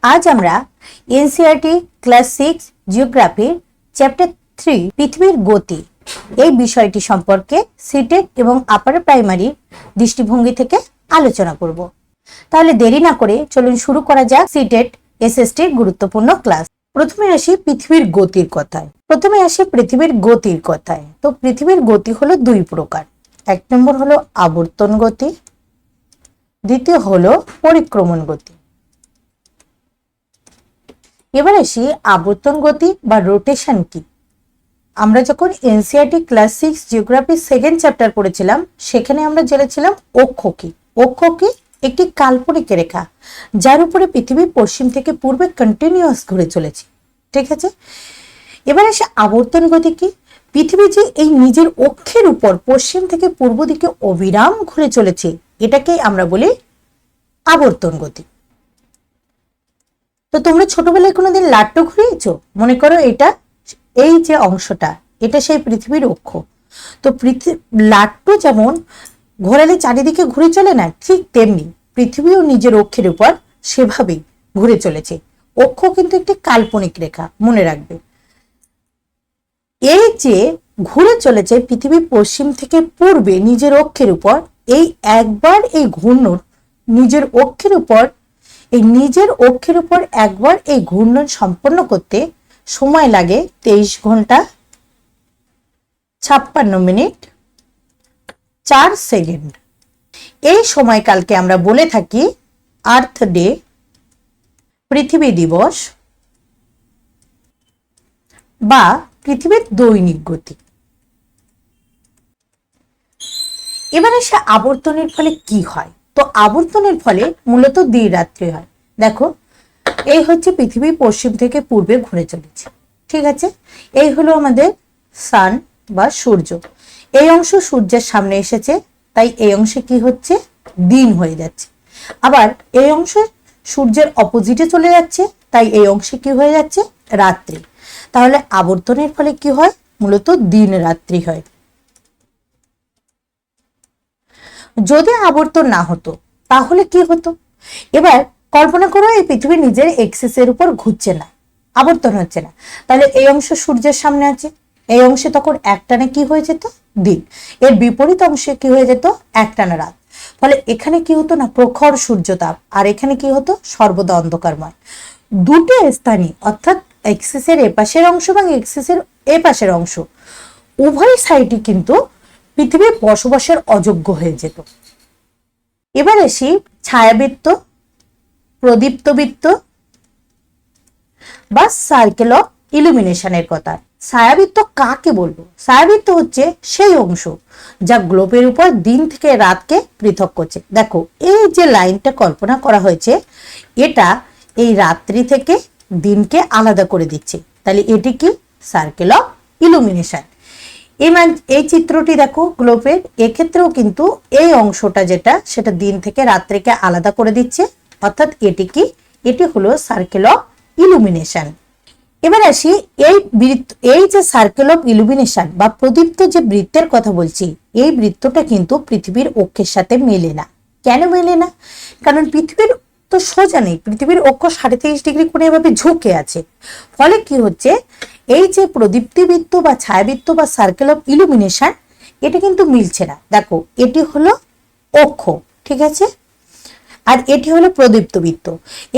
আজ আমরা NCERT class 6 জিওগ্রাফির chapter 3 পৃথিবীর গতি এই বিষয়টি সম্পর্কে সিটেট এবং আপার প্রাইমারি দৃষ্টিভঙ্গি থেকে আলোচনা করব। তাহলে দেরি না করে চলুন শুরু করা যাক সিটেট এসএসটির গুরুত্বপূর্ণ ক্লাস। প্রথমে আসি পৃথিবীর গতির কথায়। তো পৃথিবীর গতি হলো দুই প্রকার। এক নম্বর হলো আবর্তন গতি, দ্বিতীয় হলো পরিক্রমণ গতি। এবার আসি আবর্তন গতি বা রোটেশন কি। আমরা যখন NCERT class 6 geography second chapter পড়েছিলাম সেখানে আমরা জেনেছিলাম অক্ষ কি। অক্ষ কি? একটি কাল্পনিক রেখা যার উপরে পৃথিবী পশ্চিম থেকে পূর্বে কন্টিনিউয়াস ঘুরে চলেছে। ঠিক আছে, এবার আসে আবর্তন গতি কি। পৃথিবী যে এই নিজের অক্ষের উপর পশ্চিম থেকে পূর্ব দিকে অবিরাম ঘুরে চলেছে এটাকে আমরা বলি আবর্তন গতি। তো তোমরা ছোটবেলায় কোনোদিন লাট্টু ঘুরিয়েছো? মনে করো এটা এই যে অংশটা এটা সেই পৃথিবীর অক্ষ। তো লাট্টু যেমন ঘোরালে চারিদিকে ঘুরে চলে না, ঠিক তেমনি পৃথিবীও নিজের অক্ষের উপর সেভাবেই ঘুরে চলেছে। অক্ষ কিন্তু একটি কাল্পনিক রেখা, মনে রাখবে। এই যে ঘুরে চলেছে পৃথিবী পশ্চিম থেকে পূর্বে নিজের অক্ষের উপর, এই একবার এই ঘূর্ণন নিজের অক্ষের উপর একবার এই ঘূর্ণন সম্পন্ন করতে সময় লাগে 23 ঘন্টা 56 মিনিট 4 সেকেন্ড। এই সময়কালকে আমরা বলে থাকি আর্থ ডে, পৃথিবী দিবস বা পৃথিবীর দৈনিক গতি। এবার এসে আবর্তনের ফলে কি হয়। তো আবর্তনের ফলে মূলত দিন রাত্রি হয়। দেখো, এই হচ্ছে পৃথিবী পশ্চিম থেকে পূর্বে ঘুরে চলেছে। ঠিক আছে, এই হলো আমাদের সান বা সূর্য। এই অংশ সূর্যের সামনে এসেছে, তাই এই অংশে কি হচ্ছে, দিন হয়ে যাচ্ছে। আবার এই অংশ সূর্যের অপোজিটে চলে যাচ্ছে, তাই এই অংশে কি হয়ে যাচ্ছে, রাত্রি। তাহলে আবর্তনের ফলে কি হয়, মূলত দিন রাত্রি হয়। যদি আবর্তন না হতো তাহলে কি হতো। এবার কল্পনা করো এই পৃথিবী নিজের এক্সিসের উপর ঘুরছে না, আবর্তন হচ্ছে না, তাহলে এই অংশ সূর্যের সামনে আছে, এই অংশে তখন একটানে কি হয়ে যেত, দিন। এর বিপরীত অংশে কি হয়ে যেত, একটানা রাত। ফলে এখানে কি হতো না, প্রখর সূর্যতাপ, আর এখানে কি হতো, সর্বদা অন্ধকারময়। দুটো স্থানই অর্থাৎ এক্সিসের এপাশের অংশ এবং এক্সিসের এপাশের অংশ উভয় সাইডই কিন্তু পৃথিবীর বসবাসের অযোগ্য হয়ে যেত। এবার আসি ছায়াবৃত্ত, প্রদীপ্ত বৃত্ত বা সার্কেল অফ ইলুমিনেশনের কথা। ছায়াবৃত্ত কাকে বলবো? ছায়াবৃত্ত হচ্ছে সেই অংশ যা গ্লোবের উপর দিন থেকে রাতকে পৃথক করছে। দেখো, এই যে লাইনটা কল্পনা করা হয়েছে এটা এই রাত্রি থেকে দিনকে আলাদা করে দিচ্ছে, তাহলে এটি কি, সার্কেল অফ ইলুমিনেশন। এই চিত্রটি দেখো গ্লোবের, এক্ষেত্রেও কিন্তু এই অংশটা যেটা সেটা দিন থেকে রাত্রিকে আলাদা করে দিচ্ছে, অর্থাৎ এটি কি, এটি হলো সার্কেল অফ ইলুমিনেশন। এবার আসি এই যে সার্কেল অফ ইলুমিনেশন বা প্রদীপ্ত যে বৃত্তের কথা বলছি, এই বৃত্তটা কিন্তু পৃথিবীর অক্ষের সাথে মেলে না। কেন মেলে না? কারণ পৃথিবীর তো সোজা নেই, পৃথিবীর অক্ষ 23.5 ডিগ্রি কোণে এভাবে ঝুঁকে আছে। ফলে কি হচ্ছে, এই যে প্রদীপ্তি বৃত্ত বা ছায়াবৃত্ত বা সার্কেল অফ ইলুমিনেশন এটা কিন্তু মিলছে না। দেখো, এটি হলো অক্ষ, ঠিক আছে, আর এটি হলো প্রদীপ্ত বৃত্ত।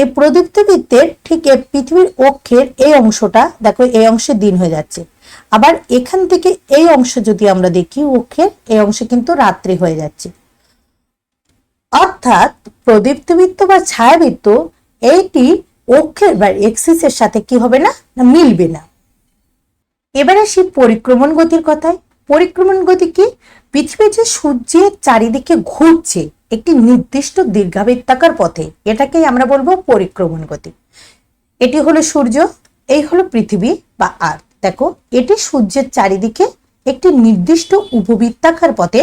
এই প্রদীপ্ত বৃত্তের ঠিক পৃথিবীর অক্ষের এই অংশটা দেখো, এই অংশে দিন হয়ে যাচ্ছে। আবার এখান থেকে এই অংশ যদি আমরা দেখি অক্ষের এই অংশে কিন্তু রাত্রি হয়ে যাচ্ছে। অর্থাৎ প্রদীপ্ত বৃত্ত বা ছায়াবৃত্ত এইটি অক্ষের বা এক্সিসের সাথে কি হবে না, মিলবে না। এবার আসি পরিক্রমণ গতির কথায়। পরিক্রমণ গতি কি? পৃথিবী যে সূর্যের চারিদিকে ঘুরছে একটি নির্দিষ্ট দীর্ঘাবৃত্তাকার পথে, এটাকেই আমরা বলবো পরিক্রমণ গতি। এটি হলো সূর্য, এই হলো পৃথিবী বা আর্থ। দেখো, এটি সূর্যের চারিদিকে একটি নির্দিষ্ট উপবৃত্তাকার পথে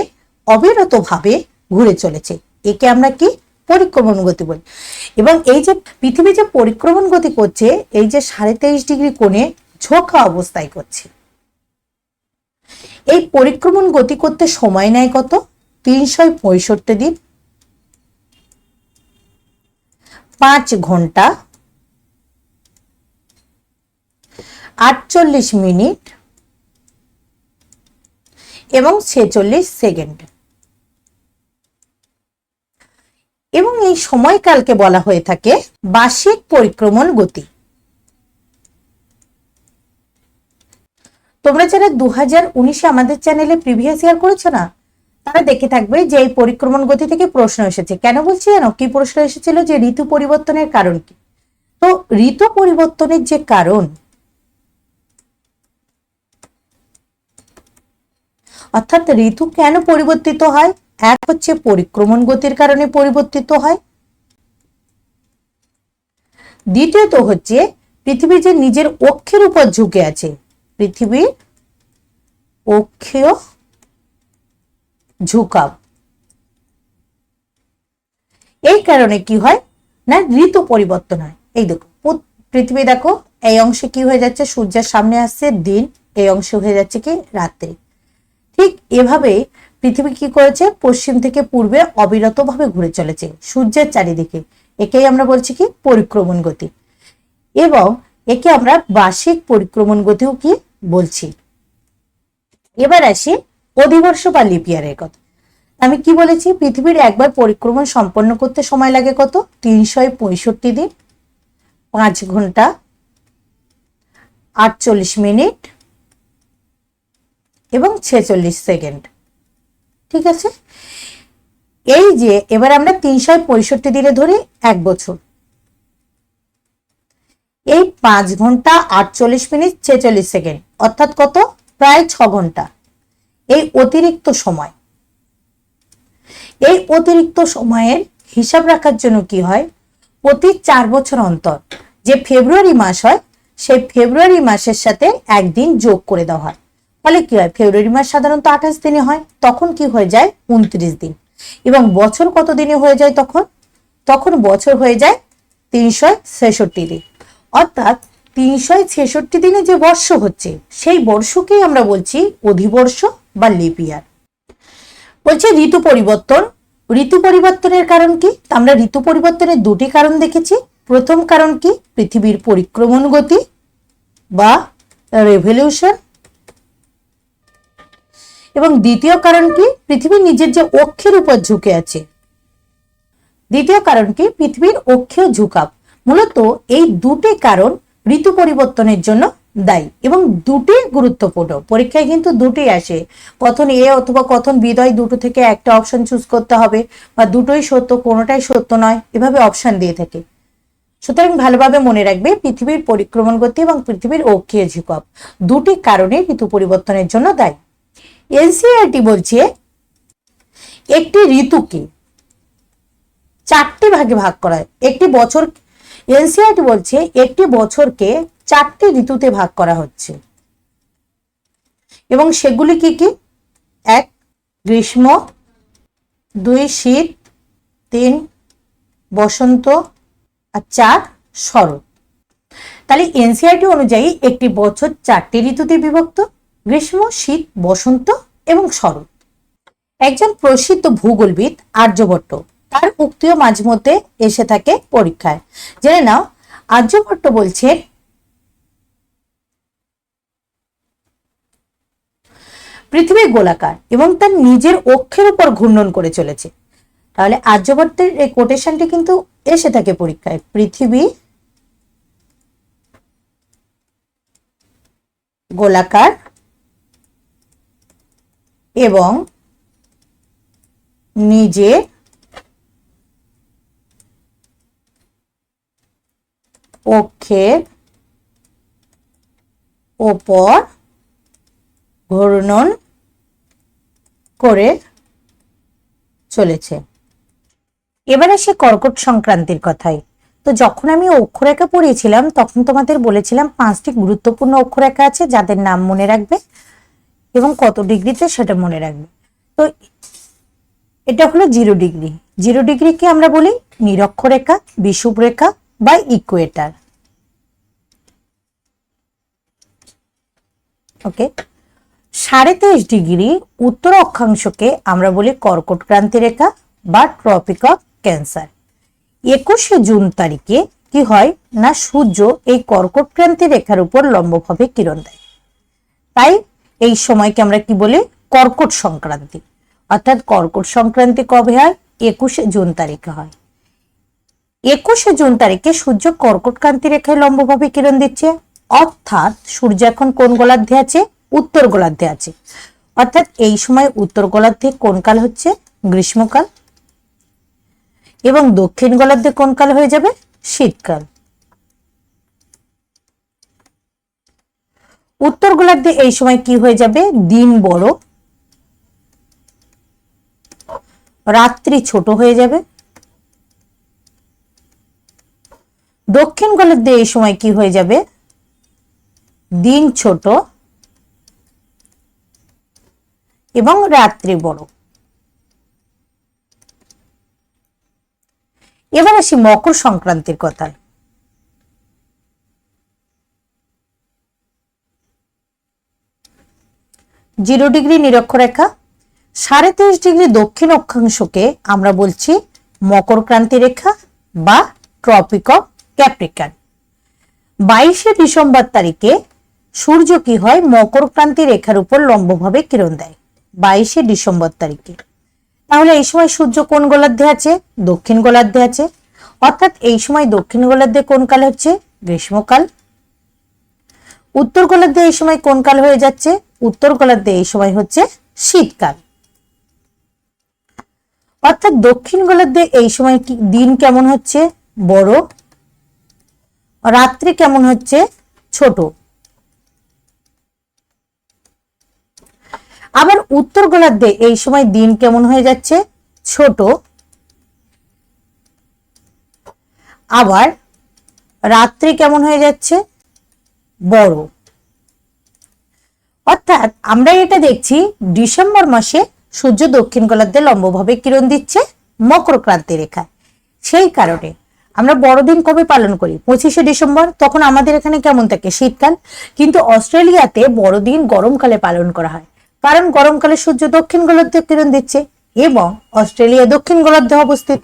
অবিরতভাবে ঘুরে চলেছে, একে আমরা কি, পরিক্রমণ গতি বলি। এবং এই যে পৃথিবী যে পরিক্রমণ গতি করছে, এই যে 23.5 ডিগ্রি কোণে ঝোঁকা অবস্থায় করছে, এই পরিক্রমণ গতি করতে সময় নেয় কত, 365 দিন 5 ঘন্টা 48 মিনিট এবং 46 সেকেন্ড। এবং এই সময়কালকে বলা হয়ে থাকে বার্ষিক পরিক্রমণ গতি। তোমরা যারা 2019-এ আমাদের চ্যানেলে প্রিভিয়াস ইয়ার করেছো না, তারা দেখে থাকবে যে এই পরিক্রমণ গতি থেকে প্রশ্ন এসেছে। কেন বলছি জানো? কি প্রশ্ন এসেছিল? যে ঋতু পরিবর্তনের কারণ কি। তো ঋতু পরিবর্তনের যে কারণ, অর্থাৎ ঋতু কেন পরিবর্তিত হয়, এক হচ্ছে পরিক্রমণ গতির কারণে পরিবর্তিত হয়, দ্বিতীয়ত হচ্ছে পৃথিবী যে নিজের অক্ষের উপর ঝুঁকে আছে, পৃথিবীর অক্ষীয় ঝুঁকাব, এই কারণে কি হয় না ঋতু পরিবর্তন হয়। এই দেখো পৃথিবী, দেখো এই অংশে কি হয়ে যাচ্ছে, সূর্যের সামনে আসছে দিন, এই অংশে হয়ে যাচ্ছে কি রাত্রি। ঠিক এভাবে পৃথিবী কি করেছে, পশ্চিম থেকে পূর্বে অবিরতভাবে ঘুরে চলেছে সূর্যের চারিদিকে। একেই আমরা বলছি কি পরিক্রমণ গতি, এবং একে আমরা বার্ষিক পরিক্রমণ গতিও কি বলছি। এবার আসি অধিবর্ষ বা লিপ ইয়ারের কথা। আমি কি বলেছি, পৃথিবীর একবার পরিক্রমণ সম্পন্ন করতে সময় লাগে কত? 365 দিন, 5 ঘন্টা 48 মিনিট এবং 46 সেকেন্ড। ঠিক আছে, এই যে এবার আমরা 365 দিনে ধরি 1 বছর। এই 5 ঘন্টা 48 মিনিট 46 সেকেন্ড অর্থাৎ কত? প্রায় 6 ঘন্টা। এই অতিরিক্ত সময়, এই অতিরিক্ত সময়ের হিসাব রাখার জন্য কি হয়, প্রতি 4 বছর অন্তর যে ফেব্রুয়ারি মাস হয়, সেই ফেব্রুয়ারি মাসের সাথে একদিন যোগ করে দেওয়া হয়। ফলে কি হয়, ফেব্রুয়ারি মাস সাধারণত 28 দিনে হয়, তখন কি হয়ে যায় 29 দিন। এবং বছর কত দিনে হয়ে যায় তখন? তখন বছর হয়ে যায় 366 দিন। অর্থাৎ 366 দিনে যে বর্ষ হচ্ছে, সেই বর্ষকেই আমরা বলছি অধিবর্ষ বা লিপ ইয়ার। বলছে ঋতু পরিবর্তন। ঋতু পরিবর্তনের কারণ কি? আমরা ঋতু পরিবর্তনের 2টি কারণ দেখেছি। প্রথম কারণ কি? পৃথিবীর পরিক্রমণ গতি বা রেভলিউশন। এবং দ্বিতীয় কারণ কি? পৃথিবী নিজের যে অক্ষের উপর ঝুঁকে আছে। দ্বিতীয় কারণ কি? পৃথিবীর অক্ষীয় ঝুঁকাব। মূলত এই 2টি কারণ ঋতু পরিবর্তনের জন্য দায়ী, এবং 2টি গুরুত্বপূর্ণ। পরীক্ষায় কিন্তু 2টি আসে, কথন এ অথবা কথন বিদয়, দুটো থেকে একটা অপশন চুজ করতে হবে, বা দুটোই সত্য কোনোটাই সত্য নয়, এভাবে অপশন দিয়ে থাকে। সুতরাং ভালোভাবে মনে রাখবে, পৃথিবীর পরিক্রমণ গতি এবং পৃথিবীর অক্ষীয় ঝুঁকাব 2টি কারণে ঋতু পরিবর্তনের জন্য দায়ী। এনসিইআরটি বলছে একটি ঋতুকে 4টি ভাগে ভাগ করা হয়। একটি বছর, এনসিইআরটি বলছে একটি বছরকে 4টি ঋতুতে ভাগ করা হচ্ছে, এবং সেগুলি কি কি? 1 গ্রীষ্ম, 2 শীত, 3 বসন্ত, আর 4 শরৎ। তাহলে এনসিইআরটি অনুযায়ী একটি বছর 4টি ঋতুতে বিভক্ত: গ্রীষ্ম, শীত, বসন্ত এবং শরৎ। একজন প্রসিদ্ধ ভূগোলবিদ আর্যভট্ট, তার উক্তিও মাঝে মধ্যে এসে থাকে পরীক্ষায়। জেনে নাও, আর্যভট্ট বলছেন পৃথিবী গোলাকার এবং তার নিজের অক্ষের উপর ঘূর্ণন করে চলেছে। তাহলে আর্যভট্টের এই কোটেশনটি কিন্তু এসে থাকে পরীক্ষায়, পৃথিবী গোলাকার এবং নিজের অক্ষের ওপর ঘূর্ণন করে চলেছে। এবার আসে কর্কট সংক্রান্তির কথায়। তো যখন আমি অক্ষরেখা পড়িয়েছিলাম, তখন তোমাদের বলেছিলাম 5টি গুরুত্বপূর্ণ অক্ষরেখা আছে, যাদের নাম মনে রাখবে এবং কত ডিগ্রিতে সেটা মনে রাখবে। তো এটা হলো 0 ডিগ্রি। 0 ডিগ্রিকে আমরা বলি নিরক্ষরেখা, বিষুবরেখা বা ইকুয়েটার। ওকে, 23.5 ডিগ্রি উত্তর অক্ষাংশকে আমরা বলি কর্কট ক্রান্তি রেখা বা ট্রপিক অফ ক্যান্সার। 21শে জুন তারিখে কি হয় না সূর্য এই কর্কট ক্রান্তি রেখার উপর লম্বভাবে কিরণ দেয়, তাই এই সময়কে আমরা কি বলি কর্কট সংক্রান্তি। অর্থাৎ কর্কট সংক্রান্তি কবে হয়? 21শে জুন তারিখে হয়। 21শে জুন তারিখে সূর্য কর্কট ক্রান্তি রেখায় লম্বভাবে কিরণ দিচ্ছে, অর্থাৎ সূর্য এখন কোন গোলার্ধে আছে? উত্তর গোলার্ধে আছে। অর্থাৎ এই সময় উত্তর গোলার্ধে কোন কাল হচ্ছে? গ্রীষ্মকাল। এবং দক্ষিণ গোলার্ধে কোন কাল হয়ে যাবে? শীতকাল। উত্তর গোলার্ধে এই সময় কি হয়ে যাবে? দিন বড়, রাত্রি ছোট হয়ে যাবে। দক্ষিণ গোলার্ধে এই সময় কি হয়ে যাবে? দিন ছোট এবং রাত্রি বড়। এবার আসি মকর সংক্রান্তির কথায়। 0 ডিগ্রি নিরক্ষরেখা, 23.5 ডিগ্রি দক্ষিণ অক্ষাংশকে আমরা বলছি মকর ক্রান্তি রেখা বা ট্রপিক অফ ক্যাপ্রিকন। 22শে ডিসেম্বর তারিখে সূর্য কি হয়? মকর ক্রান্তি রেখার উপর লম্বভাবে কিরণ দেয় 22শে ডিসেম্বর তারিখে। তাহলে এই সময় সূর্য কোন গোলার্ধে আছে? দক্ষিণ গোলার্ধে আছে। অর্থাৎ এই সময় দক্ষিণ গোলার্ধে কোন কাল হচ্ছে? গ্রীষ্মকাল। উত্তর গোলার্ধে এই সময় কোন কাল হয়ে যাচ্ছে? উত্তর গোলার্ধে এই সময় হচ্ছে শীতকাল। অর্থাৎ দক্ষিণ গোলার্ধে এই সময় দিন কেমন হচ্ছে? বড়, রাত্রি কেমন হচ্ছে? ছোট। আবার উত্তর গোলার্ধে এই সময় দিন কেমন হয়ে যাচ্ছে? ছোট, আবার রাত্রি কেমন হয়ে যাচ্ছে? বড়। অর্থাৎ আমরা এটা দেখছি ডিসেম্বর মাসে সূর্য দক্ষিণ গোলার্ধে লম্বভাবে কিরণ দিচ্ছে মকর ক্রান্তি রেখায়। সেই কারণে আমরা বড়দিন কবে পালন করি? 25শে ডিসেম্বর। তখন আমাদের এখানে কেমন থাকে? শীতকাল। কিন্তু অস্ট্রেলিয়াতে বড়দিন গরমকালে পালন করা হয়, কারণ গরমকালে সূর্য দক্ষিণ গোলার্ধে কিরণ দিচ্ছে এবং অস্ট্রেলিয়া দক্ষিণ গোলার্ধে অবস্থিত।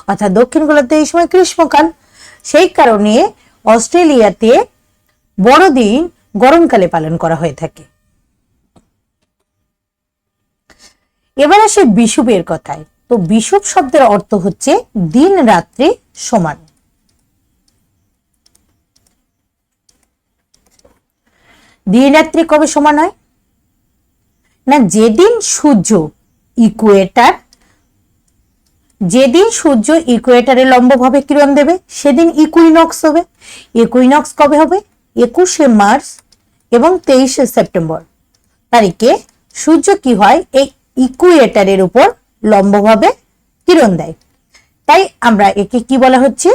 অর্থাৎ দক্ষিণ গোলার্ধে এই সময় গ্রীষ্মকাল। সেই কারণে অস্ট্রেলিয়াতে বড়দিন গরমকালে পালন করা হয়ে থাকে। এবার আসে বিষুবের কথায়। তো বিষুব শব্দের অর্থ হচ্ছে দিন রাত্রি সমান। দিন রাত্রি কবে সমান হয় না? যেদিন সূর্য ইকুয়েটারে লম্বভাবে কিরণ দেবে সেদিন ইকুইনক্স হবে। ইকুইনক্স কবে হবে? 21শে মার্চ এবং 23শে সেপ্টেম্বর তারিখে সূর্য কি হয়? এই ইকুয়েটারের উপর লম্বভাবে কিরণ দেয়। তাই আমরা একে কি বলা হচ্ছে?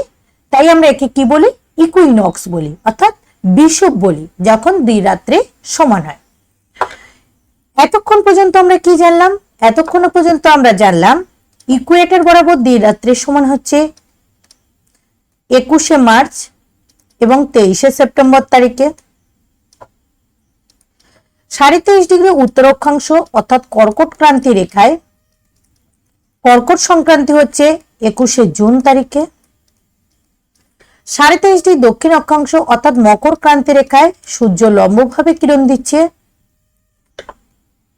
তাই আমরা একে কি বলি? ইকুইনক্স বলি, অর্থাৎ বিষুব বলি, যখন দিন রাত্রি সমান হয়। এতক্ষণ পর্যন্ত আমরা কি জানলাম? এতক্ষণ পর্যন্ত আমরা জানলাম ইকুয়েটর বরাবর দিন রাত্রি সমান হচ্ছে 21শে মার্চ এবং 23শে সেপ্টেম্বর তারিখে। 23.5 ডিগ্রি উত্তর অক্ষাংশ অর্থাৎ কর্কট ক্রান্তি রেখায় কর্কট সংক্রান্তি হচ্ছে 21শে জুন তারিখে। 23.5 ডিগ্রি দক্ষিণ অক্ষাংশ অর্থাৎ মকর ক্রান্তি রেখায় সূর্য লম্বভাবে কিরণ দিচ্ছে,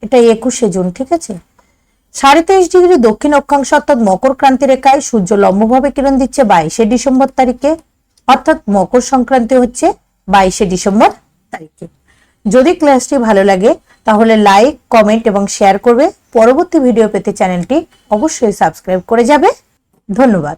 এটা 21শে জুন। ঠিক আছে। 23.5 ডিগ্রি দক্ষিণ অক্ষাংশ অর্থাৎ মকর ক্রান্তি রেখায় সূর্য লম্বভাবে কিরণ দিচ্ছে 22শে ডিসেম্বর তারিখে। অর্থাৎ মকর সংক্রান্তি হচ্ছে 22শে ডিসেম্বর তারিখে। যদি ক্লাসটি ভালো লাগে তাহলে লাইক, কমেন্ট এবং শেয়ার করবে। পরবর্তী ভিডিও পেতে চ্যানেলটি অবশ্যই সাবস্ক্রাইব করে যাবে। ধন্যবাদ।